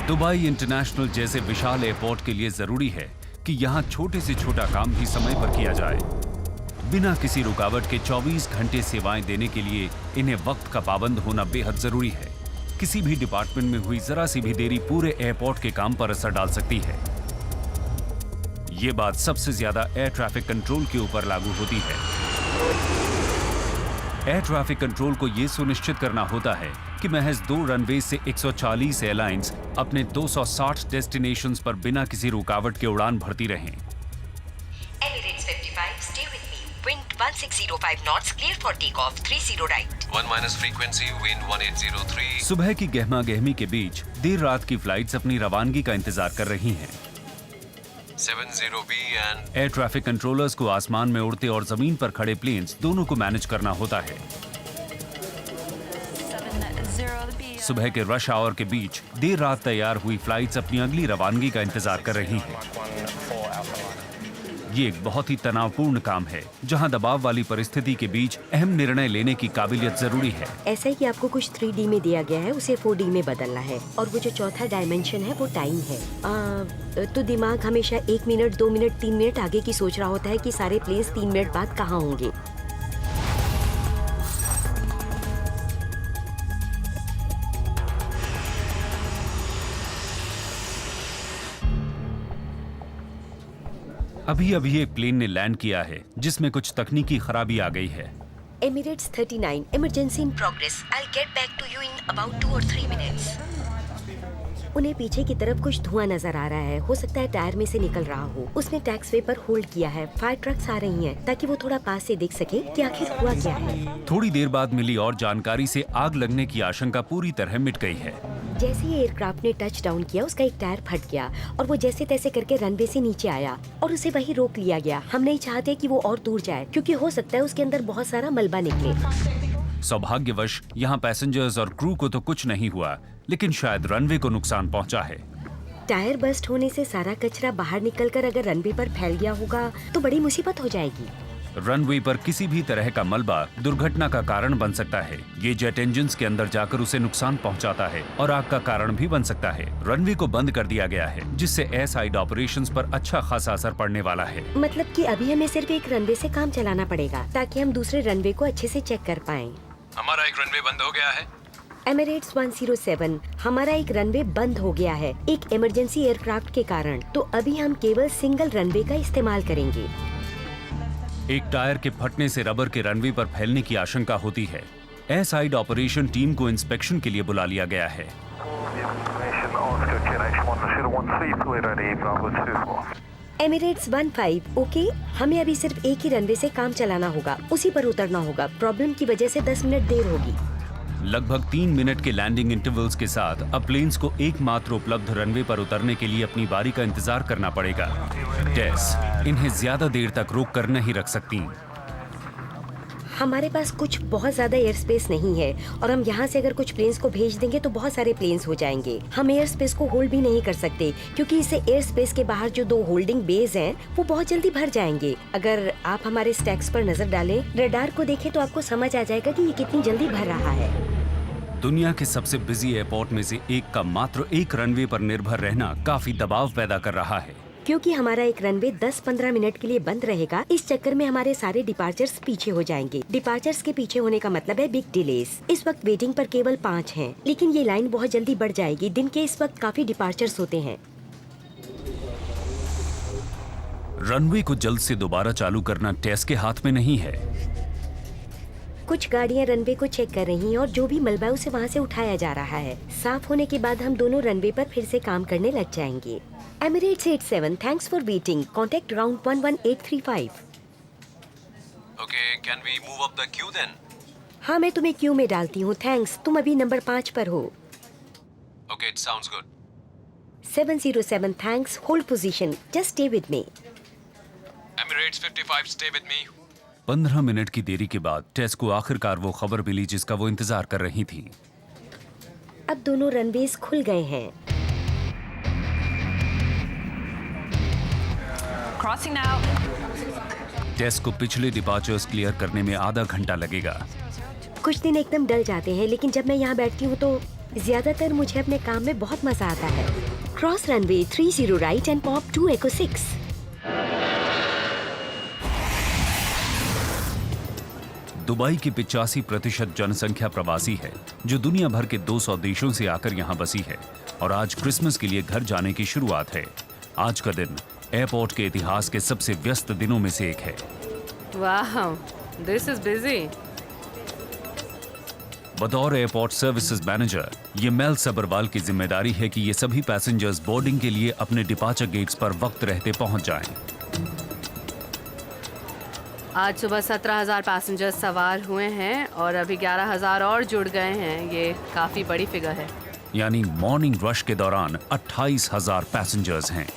Dubai international जैसे विशाल airport के लिए जरूरी है कि यहाँ छोटे से छोटा काम भी समय पर किया जाए। बिना किसी रुकावट के 24 घंटे सेवाएं देने के लिए इन्हें वक्त का पाबंद होना बेहद जरूरी है। किसी भी डिपार्टमेंट में हुई जरा सी भी देरी पूरे एयरपोर्ट के काम पर असर डाल सकती है। ये बात सबसे ज्यादा एयर ट्रैफिक कंट्रोल के ऊपर लागू होती है। एयर ट्रैफिक कंट्रोल को यह सुनिश्चित करना होता है कि महज 2 रनवे से 140 एयरलाइंस अपने 260 डेस्टिनेशंस पर बिना किसी रुकावट के उड़ान भरती रहें। Emirates 55, stay with me. Wind 1605 knots, clear for takeoff. 30 right. 1- frequency, wind 1803. सुबह की गहमा गहमी के बीच देर रात की फ्लाइट्स अपनी रवानगी का इंतजार कर रही हैं। 70B and air traffic controllers को आसमान में उड़ते और जमीन पर खड़े प्लेन्स दोनों को मैनेज करना होता है। सुबह के रश आवर के बीच देर रात तैयार हुई फ्लाइट्स अपनी अगली रवानगी का इंतजार कर रही हैं। ये एक बहुत ही तनावपूर्ण काम है, जहां दबाव वाली परिस्थिति के बीच अहम निर्णय लेने की काबिलियत जरूरी है। ऐसा है कि आपको कुछ 3D में दिया गया है, उसे 4D में बदलना है, और वो जो चौथा डायमेंशन है वो टाइम है। तो दिमाग हमेशा 1 मिनट, 2 मिनट, 3 मिनट आगे की सोच रहा होता है कि सारे प्लेन्स 3 मिनट बाद कहाँ होंगे। अभी अभी एक प्लेन ने लैंड किया है जिसमें कुछ तकनीकी खराबी आ गई है। Emirates 39, emergency in progress. I'll get back to you in about 2 or 3 minutes. उन्हें पीछे की तरफ कुछ धुआं नजर आ रहा है, हो सकता है टायर में से निकल रहा हो। उसने टैक्सवे पर होल्ड किया है। फायर ट्रक्स आ रही हैं ताकि वो थोड़ा पास से देख सके कि आखिर हुआ क्या है। थोड़ी देर बाद मिली और जानकारी से आग लगने की आशंका पूरी तरह मिट गई है। जैसे ही एयरक्राफ्ट ने टच डाउन किया, उसका एक टायर फट गया और वो जैसे तैसे करके रनवे से नीचे आया और उसे वहीं रोक लिया गया। हम नहीं चाहते कि वो और दूर जाए, क्योंकि हो सकता है उसके अंदर बहुत सारा मलबा निकले। सौभाग्यवश यहाँ पैसेंजर्स और क्रू को तो कुछ नहीं हुआ, लेकिन शायद रनवे को नुकसान पहुँचा है। टायर बस्ट होने से सारा कचरा बाहर निकलकर अगर रनवे पर फैल गया होगा तो बड़ी मुसीबत हो जाएगी। रनवे पर किसी भी तरह का मलबा दुर्घटना का कारण बन सकता है। ये जेट इंजन्स के अंदर जाकर उसे नुकसान पहुंचाता है और आग का कारण भी बन सकता है। रनवे को बंद कर दिया गया है, जिससे एयर साइड ऑपरेशंस पर अच्छा खासा असर पड़ने वाला है। मतलब कि अभी हमें सिर्फ एक रनवे से काम चलाना पड़ेगा ताकि हम दूसरे रनवे को अच्छे से चेक कर पाएं। हमारा एक रनवे बंद हो गया है। Emirates 107, हमारा एक रनवे बंद हो गया है एक इमरजेंसी एयरक्राफ्ट के कारण, तो अभी हम केवल सिंगल रनवे का इस्तेमाल करेंगे। एक टायर के फटने से रबर के रनवे पर फैलने की आशंका होती है। एयर साइड ऑपरेशन टीम को इंस्पेक्शन के लिए बुला लिया गया है। Emirates 15, ओके, हमें अभी सिर्फ एक ही रनवे से काम चलाना होगा, उसी पर उतरना होगा। प्रॉब्लम की वजह से 10 मिनट देर होगी। लगभग 3 मिनट के लैंडिंग इंटरवल्स के साथ अब प्लेन्स को एकमात्र उपलब्ध रनवे पर उतरने के लिए अपनी बारी का इंतजार करना पड़ेगा। टेस इन्हें ज्यादा देर तक रोक कर नहीं रख सकती। हमारे पास कुछ बहुत ज्यादा एयर स्पेस नहीं है और हम यहाँ से अगर कुछ प्लेन्स को भेज देंगे तो बहुत सारे प्लेन्स हो जाएंगे। हम एयर स्पेस को होल्ड भी नहीं कर सकते, क्योंकि इससे एयर स्पेस के बाहर जो 2 होल्डिंग बेस हैं वो बहुत जल्दी भर जाएंगे। अगर आप हमारे स्टैक्स पर नजर डालें, रडार को देखें, तो आपको समझ आ जाएगा कि ये कितनी जल्दी भर रहा है। दुनिया के सबसे बिजी एयरपोर्ट में से एक का मात्र एक रनवे पर निर्भर रहना काफी दबाव पैदा कर रहा है। क्योंकि हमारा एक रनवे 10-15 मिनट के लिए बंद रहेगा, इस चक्कर में हमारे सारे डिपार्चर्स पीछे हो जाएंगे। डिपार्चर्स के पीछे होने का मतलब है बिग डिलेस। इस वक्त वेटिंग पर केवल 5 हैं, लेकिन ये लाइन बहुत जल्दी बढ़ जाएगी। दिन के इस वक्त काफी डिपार्चर्स होते हैं। रनवे को जल्द से दोबारा चालू करना टेस के हाथ में नहीं है। कुछ गाड़ियां रनवे को चेक कर रही हैं और जो भी मलबा उसे वहां से उठाया जा रहा है। साफ होने के बाद हम दोनों रनवे पर फिर से काम करने लग जाएंगे। Emirates 87, thanks for waiting. Contact ground 11835. Okay, can we move up the queue then? हाँ, मैं तुम्हें क्यू में डालती हूँ, थैंक्स। तुम अभी नंबर 5 पर हो। Okay, it sounds good. 707, thanks. Hold position. Just stay with me. Emirates 55, stay with me. 15 minute की देरी के बाद टेस को आखिरकार वो खबर मिली जिसका वो इंतजार कर रही थी। अब दोनों रनवेज खुल गए हैं। Crossing now. टेस को पिछले डिपार्चर्स क्लियर करने में आधा घंटा लगेगा। कुछ दिन एकदम डल जाते हैं, लेकिन जब मैं यहाँ बैठती हूँ तो ज्यादातर मुझे अपने काम में बहुत मजा आता है। Cross runway 30 right and pop 2 Echo 6। Dubai की 85% जनसंख्या प्रवासी है, जो दुनिया भर के 200 देशों से आकर यहाँ बसी है और आज क्रिसमस के लिए घर जाने की शुरुआत है। आज का दिन एयरपोर्ट के इतिहास के सबसे व्यस्त दिनों में से एक है। Wow, this is busy. बतौर एयरपोर्ट सर्विसेज मैनेजर ये मेल सबरवाल की जिम्मेदारी है कि ये सभी पैसेंजर्स बोर्डिंग के लिए अपने डिपार्चर गेट्स पर वक्त रहते पहुंच जाएं। आज सुबह 17,000 पैसेंजर्स सवार हुए हैं और अभी 11,000 और जुड़ गए हैं। ये काफी बड़ी फिगर है। यानी मॉर्निंग रश के दौरान 28,000 पैसेंजर्स हैं।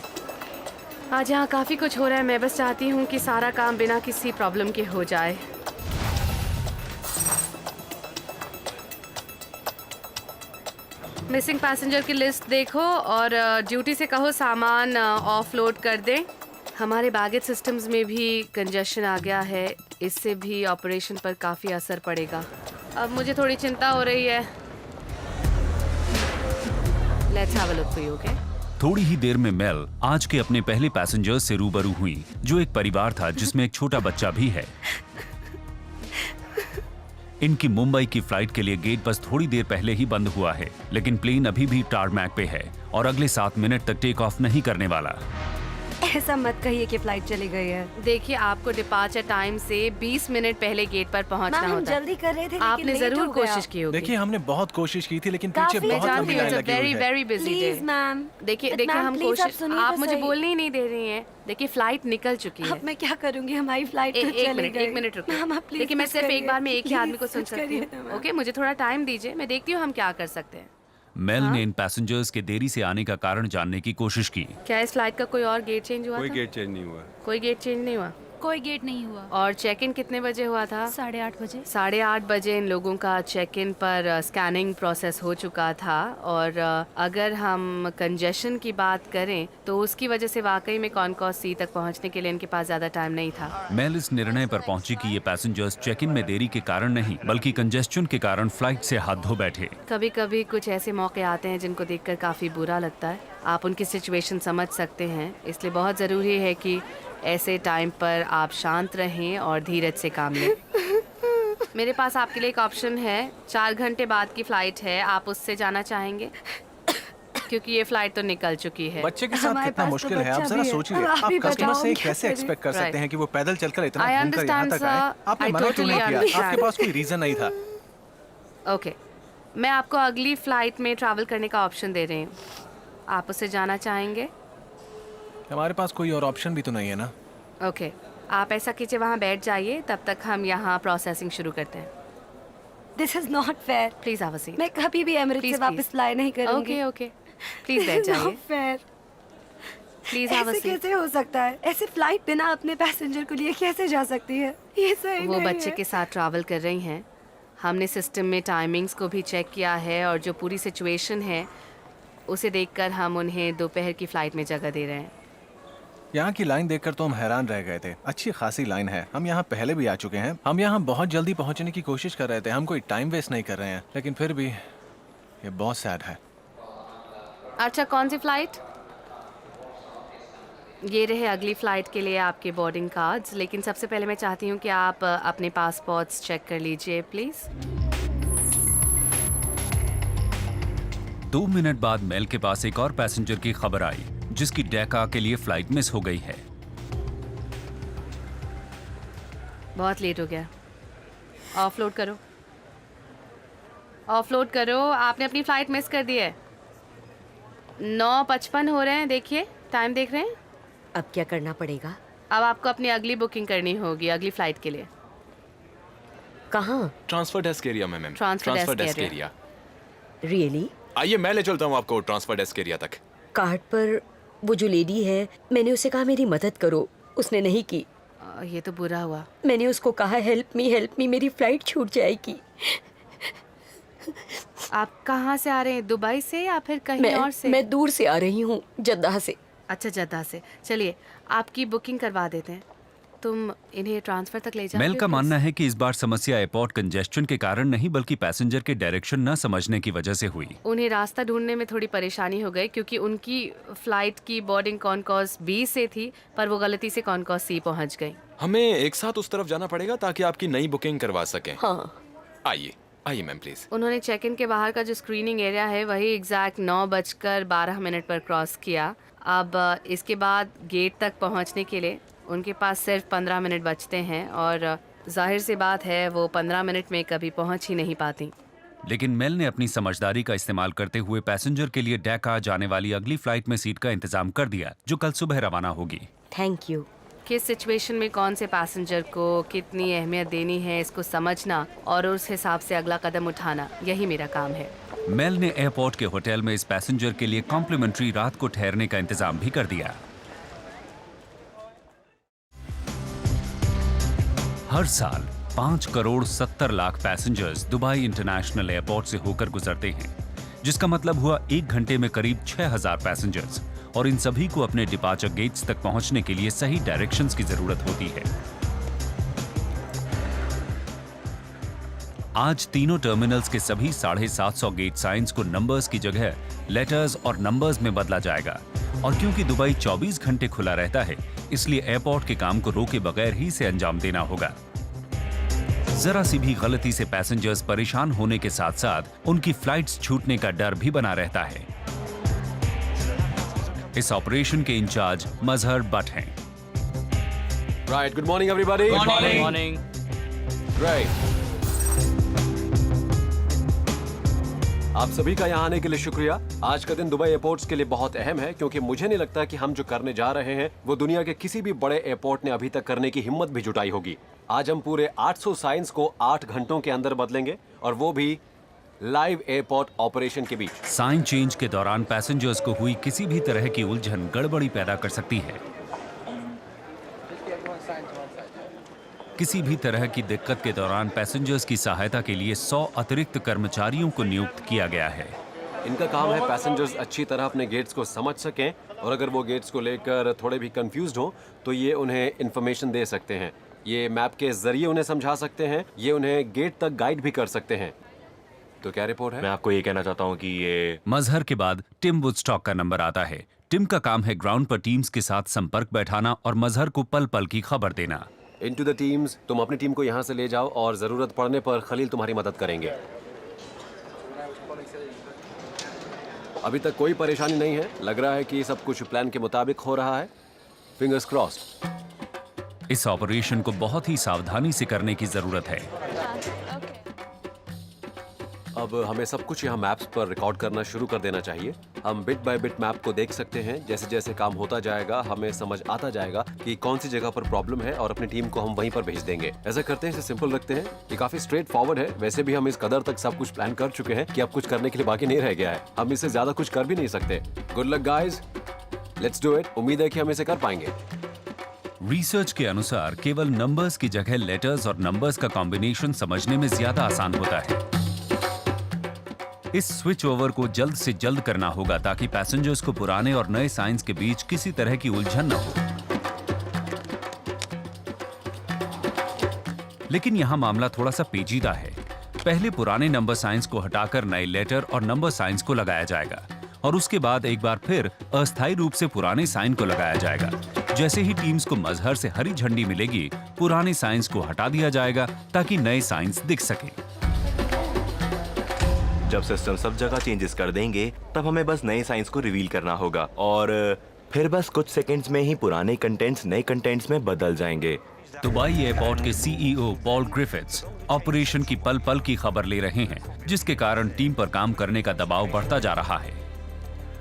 आज यहाँ काफी कुछ हो रहा है। मैं बस चाहती हूँ कि सारा काम बिना किसी प्रॉब्लम के हो जाए। मिसिंग पैसेंजर की लिस्ट देखो और ड्यूटी से कहो सामान ऑफलोड कर दें। हमारे बैगेज सिस्टम्स में भी कंजेशन आ गया है, इससे भी ऑपरेशन पर काफ़ी असर पड़ेगा। अब मुझे थोड़ी चिंता हो रही है। Let's have a look for you, okay? थोड़ी ही देर में मेल आज के अपने पहले पैसेंजर्स से रूबरू हुई, जो एक परिवार था जिसमें एक छोटा बच्चा भी है। इनकी मुंबई की फ्लाइट के लिए गेट बस थोड़ी देर पहले ही बंद हुआ है, लेकिन प्लेन अभी भी टारमैक पे है और अगले 7 मिनट तक टेक ऑफ नहीं करने वाला। ऐसा मत कहिए कि फ्लाइट चली गई है। देखिए, आपको डिपार्चर टाइम से 20 मिनट पहले गेट पर पहुंचना मैम, हम होता है। जल्दी कर रहे थे, आपने लेकिन लेट जरूर हो गया। कोशिश की होगी। देखिए, हमने बहुत कोशिश की थी, लेकिन पीछे काफी बहुत जानती लंबी हूँ, लाइन it's a लगी हुई very है। very busy day। Please ma'am. देखिए But देखिए, मैम, हम प्लीज आप कोशिश, सुनिए आप तो मुझे सही। बोलने ही नहीं दे रही हैं। देखिए, फ्लाइट निकल चुकी है। अब मैं क्या करूंगी, हमारी फ्लाइट तो एक चली मिनट, गई। एक मिनट रुकिए। मैम, आप प्लीज देखिए, मैं कुछ सिर्फ एक करिए। बार में एक ही आदमी को प्लीज सुन कुछ सकती करिए हूँ। ना, मैम। ओके, मुझे थोड़ा टाइम दीजिए, मैं देखती हूँ हम क्या कर सकते हैं। मेल ने इन पैसेंजर्स के देरी से आने का कारण जानने की कोशिश की। क्या इस फ्लाइट का कोई और गेट चेंज हुआ कोई था? गेट चेंज नहीं हुआ। कोई गेट चेंज नहीं हुआ। कोई गेट नहीं हुआ। और चेक इन कितने बजे हुआ था? 8:30 बजे। 8:30 बजे इन लोगों का चेक इन पर स्कैनिंग प्रोसेस हो चुका था। और अगर हम कंजेशन की बात करें तो उसकी वजह से वाकई में कॉनकॉर्स सी तक पहुंचने के लिए इनके पास ज़्यादा टाइम नहीं था। मेल इस निर्णय पर पहुंची कि ये पैसेंजर्स चेक इन में देरी के कारण नहीं, बल्कि कंजेस्शन के कारण फ्लाइट से हाथ धो बैठे। कभी कभी कुछ ऐसे मौके आते हैं जिनको देखकर काफ़ी बुरा लगता है। आप उनकी सिचुएशन समझ सकते हैं, इसलिए बहुत ज़रूरी है कि ऐसे टाइम पर आप शांत रहें और धीरज से काम लें। मेरे पास आपके लिए एक ऑप्शन है। 4 घंटे बाद की फ़्लाइट है, आप उससे जाना चाहेंगे? क्योंकि ये फ़्लाइट तो निकल चुकी है। बच्चे के साथ हमारे कितना पास तो मुश्किल है, आप बच्चा जरा भी है। सोचिए। अब आप आप ही कस्टमर बताओ से हम क्या कैसे करें? एक्सपेक्ट कर Right. सकते हैं कि वो पैदल चलकर इतना I घूमकर यहाँ understand, तक आए? sir. आपने I मना क्यों totally नहीं किया? understand. आपके पास कोई रीजन नहीं था। ओके, मैं आपको अगली फ़्लाइट में ट्रैवल करने का ऑप्शन दे रही हूँ। आप उससे जाना चाहेंगे? हमारे पास कोई और ऑप्शन भी तो नहीं है ना। ओके, आप ऐसा कीजिए, वहाँ बैठ जाइए, तब तक हम यहाँ प्रोसेसिंग शुरू करते हैं। This is not fair. Please have a seat. मैं कभी भी एमिरेट्स से Please, वापस please. फ्लाई नहीं करूंगी। ओके ओके, प्लीज़ बैठ जाइए। फेयर। प्लीज़ हैव अ ऐसे सीट। कैसे हो सकता है? ऐसे फ्लाइट बिना अपने पैसेंजर को लिए कैसे जा सकती है? ये सही वो नहीं बच्चे है। के साथ ट्रैवल कर रही हैं। हमने सिस्टम में टाइमिंग्स को भी चेक किया है और जो पूरी सिचुएशन है उसे देखकर हम उन्हें दोपहर की फ़्लाइट में जगह दे रहे हैं। यहाँ की लाइन देखकर तो हम हैरान रह गए थे। अच्छी खासी लाइन है। हम यहाँ पहले भी आ चुके हैं। हम यहाँ बहुत जल्दी पहुँचने की कोशिश कर रहे थे। हम कोई टाइम वेस्ट नहीं कर रहे हैं, लेकिन फिर भी ये बहुत सैड है। अच्छा, कौन सी फ़्लाइट? ये रहे अगली फ़्लाइट के लिए आपके बोर्डिंग कार्ड्स। लेकिन सबसे पहले मैं चाहती हूँ कि आप अपने पासपोर्ट्स चेक कर लीजिए प्लीज़। 2 मिनट बाद मेल के पास एक और पैसेंजर की खबर आई, जिसकी ढाका के लिए फ्लाइट मिस हो गई है। बहुत लेट हो गया। ऑफलोड करो, ऑफलोड करो। आपने अपनी फ़्लाइट मिस कर दी है। 9:55 हो रहे हैं। देखिए, टाइम देख रहे हैं? अब क्या करना पड़ेगा? अब आपको अपनी अगली बुकिंग करनी होगी अगली फ़्लाइट के लिए। कहाँ? ट्रांसफर डेस्क एरिया में ma'am. Transfer desk desk area. Area. Really? आइए, मैं ले चलता हूँ आपको ट्रांसफर डेस्क एरिया तक। कार्ड पर वो जो लेडी है, मैंने उससे कहा मेरी मदद करो, उसने नहीं की। ये तो बुरा हुआ। मैंने उसको कहा हेल्प मी, मेरी फ्लाइट छूट जाएगी। आप कहाँ से आ रहे हैं? दुबई से या फिर कहीं और से? मैं दूर से आ रही हूँ, जद्दाह से। अच्छा, जद्दा से। चलिए, आपकी बुकिंग करवा देते हैं। तुम इन्हें ट्रांसफर तक ले जाओ। मेल का मानना है कि इस बार समस्या एयरपोर्ट कंजेस्शन के कारण नहीं बल्कि पैसेंजर के डायरेक्शन न समझने की वजह से हुई। उन्हें रास्ता ढूंढने में थोड़ी परेशानी हो गई क्योंकि उनकी फ्लाइट की बोर्डिंग कॉनकॉर्स बी से थी, पर वो गलती से कॉनकॉर्स सी पहुंच गई। हमें एक साथ उस तरफ जाना पड़ेगा ताकि आपकी नई बुकिंग करवा सकें। हाँ, आइए आइए मैम प्लीज। उन्होंने चेक इन के बाहर का जो स्क्रीनिंग एरिया है वही एग्जैक्ट 9:12 पर क्रॉस किया। अब इसके बाद गेट तक पहुंचने के लिए उनके पास सिर्फ 15 मिनट बचते हैं और जाहिर सी बात है वो 15 मिनट में कभी पहुंच ही नहीं पाती। लेकिन मेल ने अपनी समझदारी का इस्तेमाल करते हुए पैसेंजर के लिए ढाका जाने वाली अगली फ्लाइट में सीट का इंतजाम कर दिया जो कल सुबह रवाना होगी। Thank you. किस सिचुएशन में कौन से पैसेंजर को कितनी अहमियत देनी है इसको समझना और उस हिसाब से अगला कदम उठाना, यही मेरा काम है। मेल ने एयरपोर्ट के होटल में इस पैसेंजर के लिए कॉम्प्लीमेंट्री रात को ठहरने का इंतजाम भी कर दिया। हर साल 5,70,00,000 पैसेंजर्स दुबई इंटरनेशनल एयरपोर्ट से होकर गुजरते हैं, जिसका मतलब हुआ 1 घंटे में करीब 6,000 पैसेंजर्स, और इन सभी को अपने डिपार्चर गेट्स तक पहुंचने के लिए सही डायरेक्शंस की जरूरत होती है। आज तीनों टर्मिनल्स के सभी 750 गेट साइंस को नंबर्स की जगह लेटर्स और नंबर्स में बदला जाएगा, और क्योंकि दुबई 24 घंटे खुला रहता है इसलिए एयरपोर्ट के काम को रोके बगैर ही इसे अंजाम देना होगा। जरा सी भी गलती से पैसेंजर्स परेशान होने के साथ साथ उनकी फ्लाइट्स छूटने का डर भी बना रहता है। इस ऑपरेशन के इंचार्ज मजहर बट हैं। Right, good morning everybody. Good morning. Right, आप सभी का यहाँ आने के लिए शुक्रिया। आज का दिन दुबई एयरपोर्ट्स के लिए बहुत अहम है क्योंकि मुझे नहीं लगता कि हम जो करने जा रहे हैं वो दुनिया के किसी भी बड़े एयरपोर्ट ने अभी तक करने की हिम्मत भी जुटाई होगी। आज हम पूरे 800 साइंस को 8 घंटों के अंदर बदलेंगे, और वो भी लाइव एयरपोर्ट ऑपरेशन के बीच। साइन चेंज के दौरान पैसेंजर्स को हुई किसी भी तरह की उलझन गड़बड़ी पैदा कर सकती है। किसी भी तरह की दिक्कत के दौरान पैसेंजर्स की सहायता के लिए 100 अतिरिक्त कर्मचारियों को नियुक्त किया गया है। इनका काम है पैसेंजर्स अच्छी तरह अपने गेट्स को समझ सकें, और अगर वो गेट्स को लेकर थोड़े भी कंफ्यूज्ड हो तो ये उन्हें इन्फॉर्मेशन दे सकते हैं। ये मैप के जरिए उन्हें समझा सकते हैं, ये उन्हें गेट तक गाइड भी कर सकते हैं। तो क्या रिपोर्ट है? मैं आपको ये कहना चाहता हूँ कि ये मजहर के बाद टिम वुडस्टॉक का नंबर आता है। टिम का काम है ग्राउंड पर टीम्स के साथ संपर्क बैठाना और मजहर को पल पल की खबर देना। इनटू द टीम्स, तुम अपनी टीम को यहाँ से ले जाओ और जरूरत पड़ने पर खलील तुम्हारी मदद करेंगे। अभी तक कोई परेशानी नहीं है, लग रहा है कि सब कुछ प्लान के मुताबिक हो रहा है। Fingers crossed. इस ऑपरेशन को बहुत ही सावधानी से करने की जरूरत है। अब हमें सब कुछ यहाँ मैप्स पर रिकॉर्ड करना शुरू कर देना चाहिए। हम बिट बाय बिट मैप को देख सकते हैं। जैसे जैसे काम होता जाएगा हमें समझ आता जाएगा कि कौन सी जगह पर प्रॉब्लम है, और अपनी टीम को हम वहीं पर भेज देंगे। ऐसा करते हैं, इसे सिंपल रखते हैं। ये काफी स्ट्रेट फॉरवर्ड है। वैसे भी हम इस कदर तक सब कुछ प्लान कर चुके हैं कि अब कुछ करने के लिए बाकी नहीं रह गया है। हम इससे ज्यादा कुछ कर भी नहीं सकते। Good luck guys, let's do it. उम्मीद है कि हम इसे कर पाएंगे। रिसर्च के अनुसार केवल नंबर्स की जगह लेटर्स और नंबर्स का कॉम्बिनेशन समझने में ज्यादा आसान होता है। इस स्विच ओवर को जल्द से जल्द करना होगा ताकि पैसेंजर्स को पुराने और नए साइंस के बीच किसी तरह की उलझन न हो। लेकिन यहाँ मामला थोड़ा सा पेचीदा है। पहले पुराने नंबर साइंस को हटाकर नए लेटर और नंबर साइंस को लगाया जाएगा, और उसके बाद एक बार फिर अस्थायी रूप से पुराने साइन को लगाया जाएगा। जैसे ही टीम्स को मजहर से हरी झंडी मिलेगी, पुराने साइंस को हटा दिया जाएगा ताकि नए साइंस दिख सके। जब सिस्टम सब जगह चेंजेस कर देंगे तब हमें बस नए साइंस को रिवील करना होगा, और फिर बस कुछ सेकंड्स में ही पुराने कंटेंट्स नए कंटेंट्स में बदल जाएंगे। दुबई एयरपोर्ट के सीईओ पॉल ग्रिफिथ्स ऑपरेशन की पल पल की खबर ले रहे हैं, जिसके कारण टीम पर काम करने का दबाव बढ़ता जा रहा है।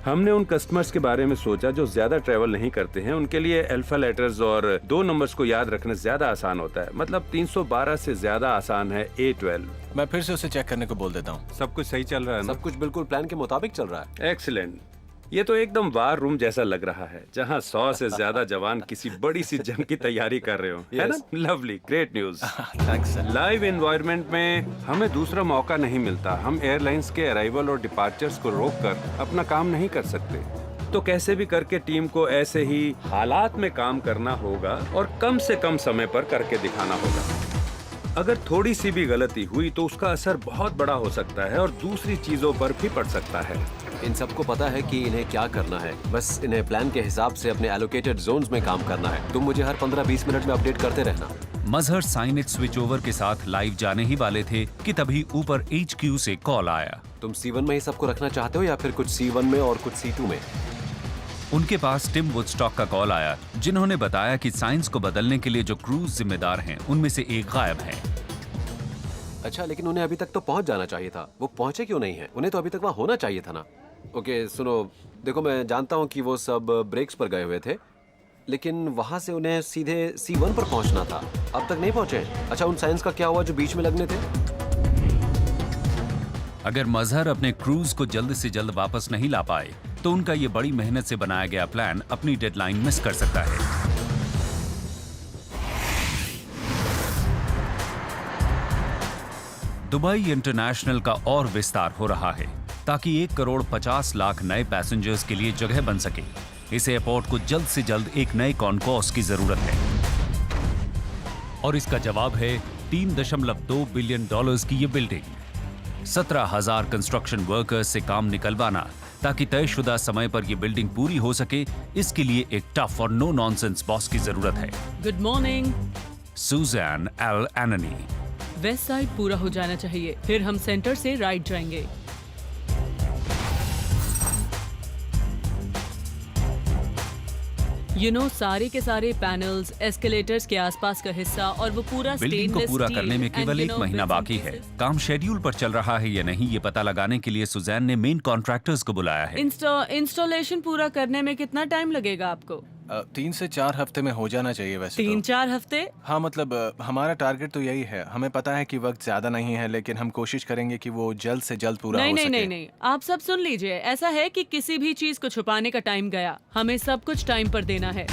हमने उन कस्टमर्स के बारे में सोचा जो ज्यादा ट्रैवल नहीं करते हैं। उनके लिए अल्फा लेटर्स और 2 नंबर्स को याद रखना ज्यादा आसान होता है। मतलब 312 से ज्यादा आसान है A12। मैं फिर से उसे चेक करने को बोल देता हूँ। सब कुछ सही चल रहा है ना? सब कुछ बिल्कुल प्लान के मुताबिक चल रहा है। एक्सीलेंट। ये तो एकदम वार रूम जैसा लग रहा है, जहाँ 100 से ज्यादा जवान किसी बड़ी सी जंग की तैयारी कर रहे हो। है ना? Lovely, great news. Thanks sir. Live environment में हमें दूसरा मौका नहीं मिलता। हम एयरलाइंस के अराइवल और डिपार्चर्स को रोककर अपना काम नहीं कर सकते। तो कैसे भी करके टीम को ऐसे ही हालात में काम करना होगा और कम से कम समय पर करके दिखाना होगा। अगर थोड़ी सी भी गलती हुई तो उसका असर बहुत बड़ा हो सकता है और दूसरी चीजों पर भी पड़ सकता है। इन सबको पता है कि इन्हें क्या करना है, बस इन्हें प्लान के हिसाब से अपने एलोकेटेड जोन्स में काम करना है। तुम मुझे हर 15-20 मिनट में अपडेट करते रहना। मजहर साइनेट स्विच ओवर के साथ लाइव जाने ही वाले थे कि तभी ऊपर HQ से कॉल आया। तुम C1 में ही सबको रखना चाहते हो या फिर कुछ C1 में और कुछ C2 में? उनके पास टिम वुडस्टॉक का कॉल आया, जिन्होंने बताया कि साइंस को बदलने के लिए जो क्रूज जिम्मेदार हैं, उनमें से एक गायब है। अच्छा, लेकिन उन्हें अभी तक तो पहुंच जाना चाहिए था। वो पहुंचे क्यों नहीं है? उन्हें तो अभी तक वहां होना चाहिए था ना। ओके सुनो, देखो मैं जानता हूँ कि वो सब ब्रेक्स पर गए हुए थे, लेकिन वहां से उन्हें सीधे C1 पर पहुंचना था। अब तक नहीं पहुंचे। अच्छा, उन साइंस का क्या हुआ जो बीच में लगने थे? अगर मजहर अपने क्रूज को जल्द से जल्द वापस नहीं ला पाए तो उनका ये बड़ी मेहनत से बनाया गया प्लान अपनी डेडलाइन मिस कर सकता है। दुबई इंटरनेशनल का और विस्तार हो रहा है ताकि 1 करोड़ 50 लाख नए पैसेंजर्स के लिए जगह बन सके। इस एयरपोर्ट को जल्द से जल्द एक नए कॉन्कोर्स की जरूरत है और इसका जवाब है $3.2 बिलियन की ये बिल्डिंग। 17,000 कंस्ट्रक्शन वर्कर्स से काम निकलवाना ताकि तयशुदा समय पर यह बिल्डिंग पूरी हो सके, इसके लिए एक टफ और नो नॉनसेंस बॉस की जरूरत है। Good morning. Suzanne L Annie. West side पूरा हो जाना चाहिए, फिर हम सेंटर से राइट जाएंगे। सारे के सारे पैनल्स, एस्केलेटर्स के आसपास का हिस्सा और वो पूरा बिल्डिंग को पूरा करने में केवल 1 महीना बाकी है। काम शेड्यूल पर चल रहा है या नहीं ये पता लगाने के लिए सुजैन ने मेन कॉन्ट्रैक्टर्स को बुलाया है। इंस्टॉलेशन पूरा करने में कितना टाइम लगेगा आपको? 3 से 4 हफ्ते में हो जाना चाहिए वैसे। 3-4 हफ्ते? हाँ, मतलब हमारा टारगेट तो यही है। हमें पता है कि वक्त ज्यादा नहीं है, लेकिन हम कोशिश करेंगे कि वो जल्द से जल्द पूरा हो सके। नहीं, आप सब सुन लीजिए। ऐसा है कि किसी भी चीज को छुपाने का टाइम गया, हमें सब कुछ टाइम पर देना है।